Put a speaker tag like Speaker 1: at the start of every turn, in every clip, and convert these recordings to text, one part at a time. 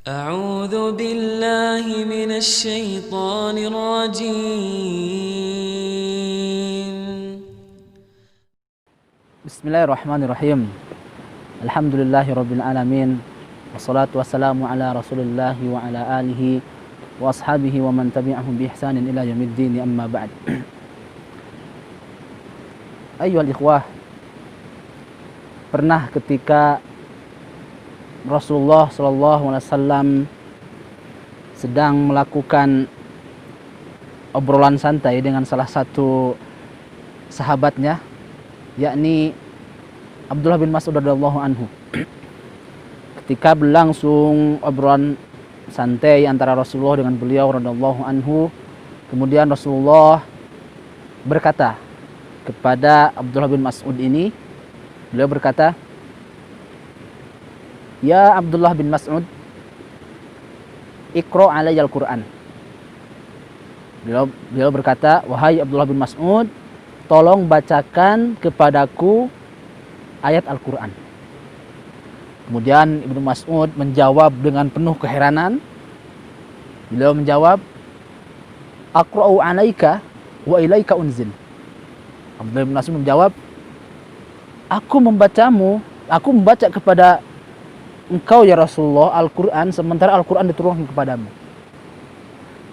Speaker 1: أعوذ بالله من الشيطان الرجيم.
Speaker 2: Bismillahirrahmanirrahim. Alhamdulillahirabbil alamin. Wassalatu wassalamu ala Rasulillah wa ala alihi wa ashabihi wa man tabi'ahum bi ihsanin ila yaumiddin, amma ba'd. Ayyuhal ikhwah, pernah ketika Rasulullah sallallahu alaihi wasallam sedang melakukan obrolan santai dengan salah satu sahabatnya, yakni Abdullah bin Mas'ud radhiyallahu anhu. Ketika berlangsung obrolan santai antara Rasulullah dengan beliau radhiyallahu anhu, kemudian Rasulullah berkata kepada Abdullah bin Mas'ud ini, beliau berkata, "Ya Abdullah bin Mas'ud, Iqra' alayya al-Qur'an." Beliau berkata, "Wahai Abdullah bin Mas'ud, tolong bacakan kepadaku ayat Al-Quran." Kemudian Ibnu Mas'ud menjawab dengan penuh keheranan. Beliau menjawab, "Aqra'u 'alaika wa ilaika unzil." Abdullah bin Mas'ud menjawab, aku membaca kepada engkau ya Rasulullah Al-Quran, sementara Al-Quran diturunkan kepadamu.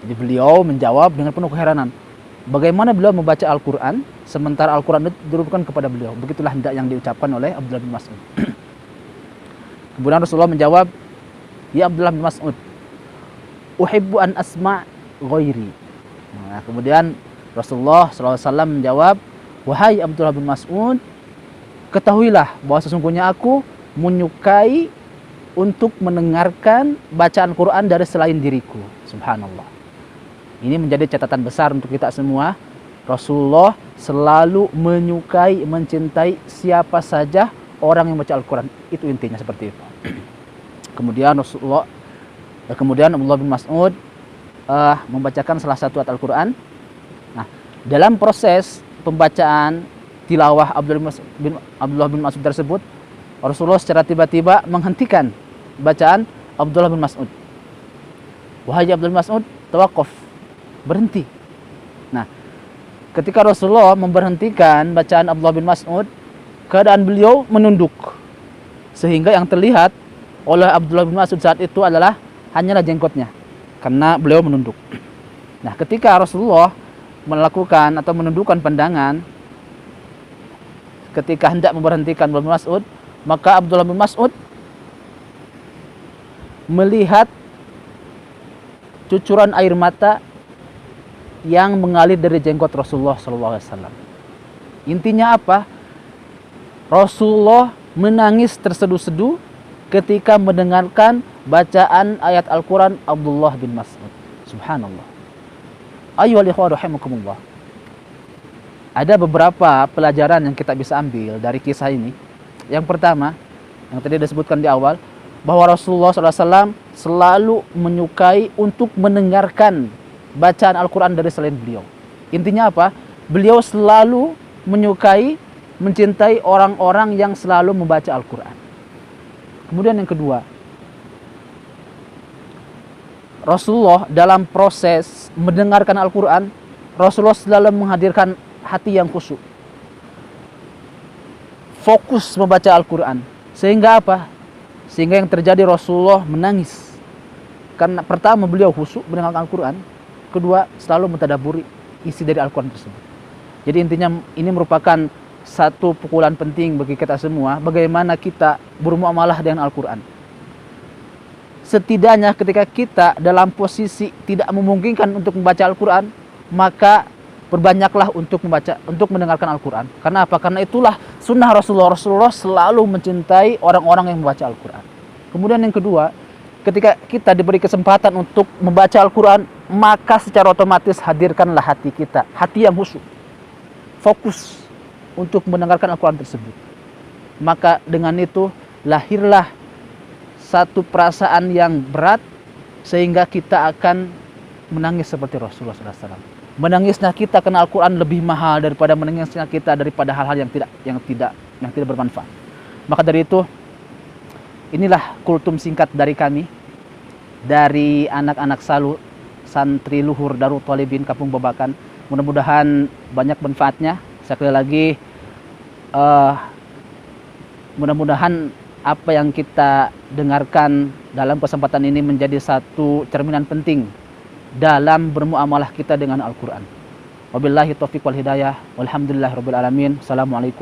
Speaker 2: Jadi beliau menjawab dengan penuh keheranan. Bagaimana beliau membaca Al-Quran sementara Al-Quran diturunkan kepada beliau? Begitulah hendak yang diucapkan oleh Abdullah bin Mas'ud. Kemudian Rasulullah menjawab, "Ya Abdullah bin Mas'ud, uhibbu an asma' ghairi." Nah, kemudian Rasulullah SAW menjawab, "Wahai Abdullah bin Mas'ud, ketahuilah bahwa sesungguhnya aku menyukai untuk mendengarkan bacaan Quran dari selain diriku." Subhanallah. Ini menjadi catatan besar untuk kita semua. Rasulullah selalu menyukai, mencintai siapa saja orang yang baca Al-Quran. Itu intinya seperti itu. Kemudian Abdullah bin Mas'ud membacakan salah satu ayat Al-Quran. Nah, dalam proses pembacaan tilawah Abdullah bin Mas'ud tersebut, Rasulullah secara tiba-tiba menghentikan bacaan Abdullah bin Mas'ud. "Wahai Abdullah bin Mas'ud, tawaqaf, berhenti." Nah, ketika Rasulullah memberhentikan bacaan Abdullah bin Mas'ud, keadaan beliau menunduk, sehingga yang terlihat oleh Abdullah bin Mas'ud saat itu adalah hanyalah jenggotnya, karena beliau menunduk. Nah, ketika Rasulullah melakukan atau menundukkan pandangan ketika hendak memberhentikan Abdullah bin Mas'ud, maka Abdullah bin Mas'ud melihat cucuran air mata yang mengalir dari jenggot Rasulullah SAW. Intinya apa? Rasulullah menangis terseduh-seduh ketika mendengarkan bacaan ayat Al-Quran Abdullah bin Mas'ud. Subhanallah. Ayyuhal ikhwah rahimakumullah. Ada beberapa pelajaran yang kita bisa ambil dari kisah ini. Yang pertama, yang tadi disebutkan di awal, bahwa Rasulullah SAW selalu menyukai untuk mendengarkan bacaan Al-Quran dari selain beliau. Intinya apa? Beliau selalu menyukai, mencintai orang-orang yang selalu membaca Al-Quran. Kemudian yang kedua, Rasulullah dalam proses mendengarkan Al-Quran, Rasulullah selalu menghadirkan hati yang khusyuk, fokus membaca Al-Quran. Sehingga apa? Sehingga yang terjadi, Rasulullah menangis. Karena pertama beliau khusyuk mendengarkan Al-Quran, kedua selalu mentadaburi isi dari Al-Quran tersebut. Jadi intinya ini merupakan satu pukulan penting bagi kita semua, bagaimana kita bermuamalah dengan Al-Quran. Setidaknya ketika kita dalam posisi tidak memungkinkan untuk membaca Al-Quran, maka berbanyaklah untuk mendengarkan Al-Quran. Karena apa? Karena itulah sunnah Rasulullah. Rasulullah selalu mencintai orang-orang yang membaca Al-Quran. Kemudian yang kedua, ketika kita diberi kesempatan untuk membaca Al-Quran, maka secara otomatis hadirkanlah hati kita, hati yang khusyuk, fokus untuk mendengarkan Al-Quran tersebut. Maka dengan itu lahirlah satu perasaan yang berat, sehingga kita akan menangis seperti Rasulullah SAW. Menangisnya kita karena Al-Quran lebih mahal daripada menangisnya kita daripada hal-hal yang tidak bermanfaat. Maka dari itu, inilah kultum singkat dari kami. dari anak-anak santri luhur Darut Thalibin Kampung Babakan. Mudah-mudahan banyak manfaatnya. Sekali lagi mudah-mudahan apa yang kita dengarkan dalam kesempatan ini menjadi satu cerminan penting dalam bermuamalah kita dengan Al-Quran. Wabillahi taufiq wal hidayah. Walhamdulillahirabbil alamin. Assalamualaikum